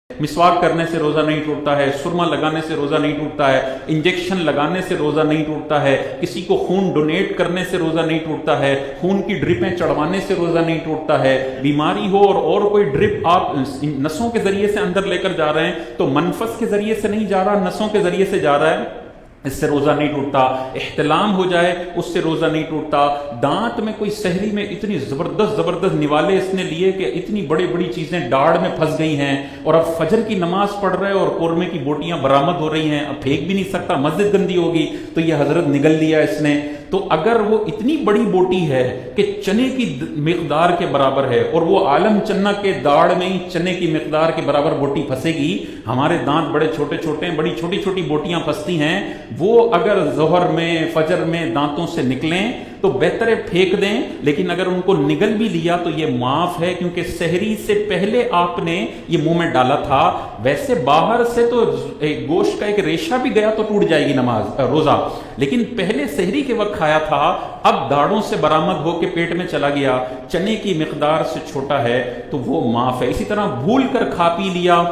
مسواک کرنے سے روزہ نہیں ٹوٹتا ہے، سرما لگانے سے روزہ نہیں ٹوٹتا ہے، انجیکشن لگانے سے روزہ نہیں ٹوٹتا ہے، کسی کو خون ڈونیٹ کرنے سے روزہ نہیں ٹوٹتا ہے، خون کی ڈرپیں چڑھوانے سے روزہ نہیں ٹوٹتا ہے، بیماری ہو اور کوئی ڈرپ آپ نسوں کے ذریعے سے اندر لے کر جا رہے ہیں تو منفس کے ذریعے سے نہیں جا رہا، نسوں کے ذریعے سے جا رہا ہے، اس سے روزہ نہیں ٹوٹتا، احتلام ہو جائے اس سے روزہ نہیں ٹوٹتا، دانت میں کوئی سحری میں اتنی زبردست نوالے اس نے لیے کہ اتنی بڑی بڑی چیزیں ڈاڑ میں پھنس گئی ہیں، اور اب فجر کی نماز پڑھ رہے اور قورمے کی بوٹیاں برآمد ہو رہی ہیں، اب پھینک بھی نہیں سکتا، مسجد گندی ہوگی، تو یہ حضرت نگل لیا اس نے۔ تو اگر وہ اتنی بڑی بوٹی ہے کہ چنے کی مقدار کے برابر ہے، اور وہ عالم چنا کے داڑ میں ہی چنے کی مقدار کے برابر بوٹی پھنسے گی، ہمارے دانت بڑے چھوٹے چھوٹے ہیں، بڑی چھوٹی چھوٹی بوٹیاں پھنستی ہیں، وہ اگر ظہر میں فجر میں دانتوں سے نکلیں تو بہتر ہے پھینک دیں، لیکن اگر ان کو نگل بھی لیا تو یہ معاف ہے، کیونکہ سحری سے پہلے آپ نے یہ منہ میں ڈالا تھا۔ ویسے باہر سے تو گوشت کا ایک ریشہ بھی گیا تو ٹوٹ جائے گی نماز روزہ، لیکن پہلے سحری کے وقت کھایا تھا، اب داڑوں سے برآمد ہو کے پیٹ میں چلا گیا، چنے کی مقدار سے چھوٹا ہے تو وہ معاف ہے۔ اسی طرح بھول کر کھا پی لیا،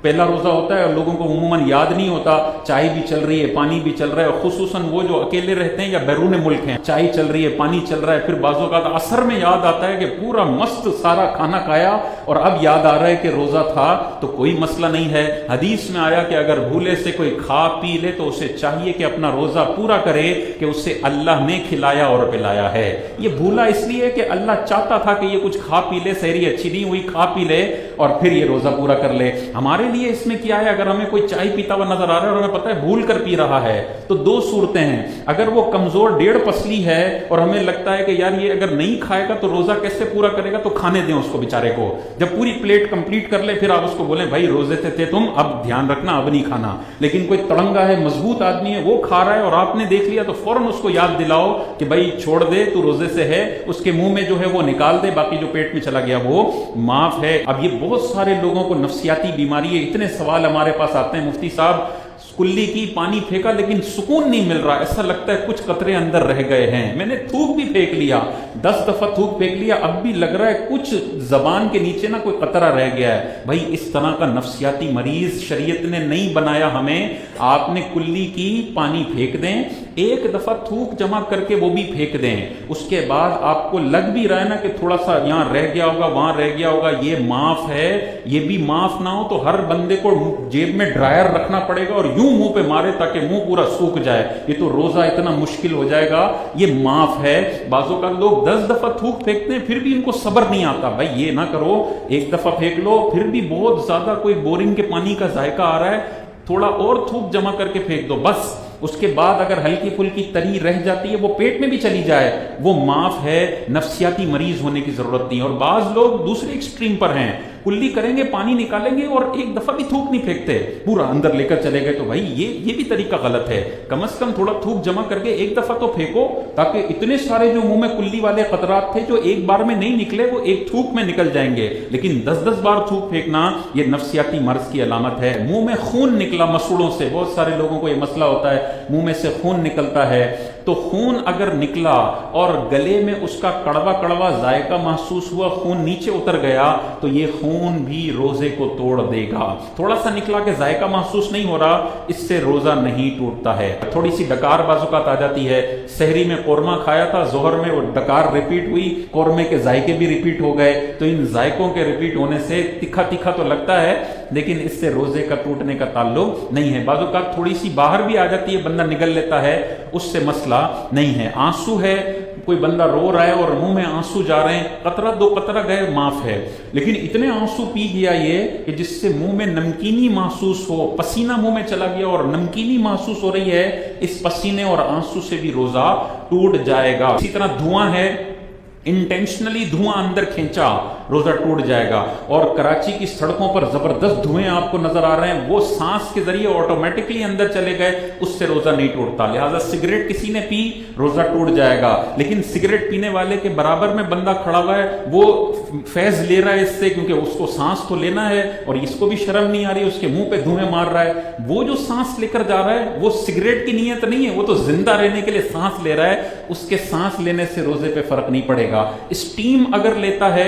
پہلا روزہ ہوتا ہے اور لوگوں کو عموماً یاد نہیں ہوتا، چائے بھی چل رہی ہے، پانی بھی چل رہا ہے، اور خصوصاً وہ جو اکیلے رہتے ہیں یا بیرون ملک ہیں، چائے چل رہی ہے، پانی چل رہا ہے، پھر بعض اوقات عصر میں یاد آتا ہے کہ پورا مست سارا کھانا کھایا اور اب یاد آ رہا ہے کہ روزہ تھا، تو کوئی مسئلہ نہیں ہے۔ حدیث میں آیا کہ اگر بھولے سے کوئی کھا پی لے تو اسے چاہیے کہ اپنا روزہ پورا کرے کہ اسے اللہ نے کھلایا اور پلایا ہے۔ یہ بھولا اس لیے کہ اللہ چاہتا تھا کہ یہ کچھ کھا پی لے، سحری اچھی نہیں ہوئی، کھا پی لے اور پھر یہ روزہ پورا کر لے۔ ہمارے لیے اس میں کیا ہے، اگر ہمیں کوئی چائے پیتا ہوا نظر آ رہا ہے اور ہمیں پتہ ہے بھول کر پی رہا ہے تو دو صورتیں ہیں، اگر وہ کمزور 1.5 پسلی ہے اور ہمیں لگتا ہے کہ یار یہ اگر نہیں کھائے گا تو روزہ کیسے پورا کرے گا، تو کھانے دیں اس کو بیچارے کو، جب پوری پلیٹ کمپلیٹ کر لے پھر آپ اس کو بولیں بھائی روزے سے تھے تم، اب دھیان رکھنا اب نہیں کھانا۔ لیکن کوئی تڑنگا ہے، مضبوط آدمی ہے، وہ کھا رہا ہے اور آپ نے دیکھ لیا تو فوراً اس کو یاد دلاؤ کہ بھائی چھوڑ دے تو روزے سے ہے، اس کے منہ میں جو ہے وہ نکال دے، باقی جو پیٹ میں چلا گیا وہ معاف ہے۔ اب یہ بہت سارے لوگوں کو نفسیاتی بیماری ہے، اتنے سوال ہمارے پاس آتے ہیں، مفتی صاحب کلی کی پانی پھینکا لیکن سکون نہیں مل رہا، ایسا لگتا ہے کچھ قطرے اندر رہ گئے ہیں، میں نے تھوک بھی پھینک لیا، 10 دفعہ تھوک پھینک لیا، اب بھی لگ رہا ہے کچھ زبان کے نیچے نا کوئی قطرہ رہ گیا ہے۔ بھائی اس طرح کا نفسیاتی مریض شریعت نے نہیں بنایا ہمیں، آپ نے کلی کی پانی پھینک دیں، ایک دفعہ تھوک جمع کر کے وہ بھی پھینک دیں، اس کے بعد آپ کو لگ بھی رہا ہے نا کہ تھوڑا سا یہاں رہ گیا ہوگا وہاں رہ گیا ہوگا، یہ معاف ہے۔ یہ بھی معاف نہ ہو تو ہر بندے کو جیب میں ڈرائر رکھنا پڑے گا اور یوں منہ پہ مارے تاکہ منہ پورا سوکھ جائے، یہ تو روزہ اتنا مشکل ہو جائے گا۔ یہ معاف ہے۔ بعضوں کا لوگ 10 دفعہ تھوک پھینکتے ہیں پھر بھی ان کو صبر نہیں آتا، بھائی یہ نہ کرو، ایک دفعہ پھینک لو، پھر بھی بہت زیادہ کوئی بورنگ کے پانی کا ذائقہ آ رہا ہے، تھوڑا اور تھوک جمع کر کے پھینک دو بس۔ اس کے بعد اگر ہلکی پھلکی تری رہ جاتی ہے وہ پیٹ میں بھی چلی جائے، وہ معاف ہے، نفسیاتی مریض ہونے کی ضرورت نہیں۔ اور بعض لوگ دوسرے ایکسٹریم پر ہیں، کلی کریں گے، پانی نکالیں گے اور ایک دفعہ بھی تھوک نہیں پھینکتے، پورا اندر لے کر چلے گئے، تو بھائی یہ بھی طریقہ غلط ہے۔ کم از کم تھوڑا تھوک جمع کر کے ایک دفعہ تو پھینکو، تاکہ اتنے سارے جو منہ میں کلی والے قطرات تھے جو ایک بار میں نہیں نکلے وہ ایک تھوک میں نکل جائیں گے۔ لیکن 10 بار تھوک پھینکنا یہ نفسیاتی مرض کی علامت ہے۔ منہ میں خون نکلا مسوڑوں سے، بہت سارے لوگوں کو یہ مسئلہ ہوتا ہے، منہ میں سے خون نکلتا ہے، تو خون اگر نکلا اور گلے میں اس کا کڑوا کڑوا ذائقہ محسوس ہوا، خون نیچے اتر گیا، تو یہ خون بھی روزے کو توڑ دے گا۔ تھوڑا سا نکلا کہ ذائقہ محسوس نہیں ہو رہا، اس سے روزہ نہیں ٹوٹتا ہے۔ تھوڑی سی ڈکار بعض اوقات آ جاتی ہے، سحری میں قورمہ کھایا تھا، ظہر میں وہ ڈکار ریپیٹ ہوئی، قورمے کے ذائقے بھی ریپیٹ ہو گئے، تو ان ذائقوں کے ریپیٹ ہونے سے تکھا تکھا تو لگتا ہے لیکن اس سے روزے کا ٹوٹنے کا تعلق نہیں ہے۔ بعض اوقات تھوڑی سی باہر بھی آ جاتی ہے، بندہ نگل لیتا ہے، اس سے مسئلہ نہیں ہے۔ آنسو ہے، کوئی بندہ رو رہا ہے اور منہ میں آنسو جا رہے ہیں، قطرہ 2 قطرہ گئے معاف ہے، لیکن اتنے آنسو پی گیا یہ کہ جس سے منہ میں نمکینی محسوس ہو، پسینہ منہ میں چلا گیا اور نمکینی محسوس ہو رہی ہے، اس پسینے اور آنسو سے بھی روزہ ٹوٹ جائے گا۔ اسی طرح دھواں ہے، انٹینشنلی دھواں اندر کھینچا، روزہ ٹوٹ جائے گا۔ اور کراچی کی سڑکوں پر زبردست دھوئیں آپ کو نظر آ رہے ہیں، وہ سانس کے ذریعے آٹومیٹکلی اندر چلے گئے، اس سے روزہ نہیں ٹوٹتا۔ لہذا سگریٹ کسی نے پی، روزہ ٹوٹ جائے گا، لیکن سگریٹ پینے والے کے برابر میں بندہ کھڑا ہوا ہے، وہ فیض لے رہا ہے اس سے، کیونکہ اس کو سانس تو لینا ہے اور اس کو بھی شرم نہیں آ رہی، اس کے منہ پہ دھوئیں مار رہا ہے۔ وہ جو سانس لے کر جا رہا ہے وہ سگریٹ کی نیت نہیں ہے، وہ تو زندہ رہنے کے لیے سانس لے رہا ہے، اس کے سانس لینے سے روزے پہ فرق نہیں پڑے گا۔ اسٹیم اگر لیتا ہے،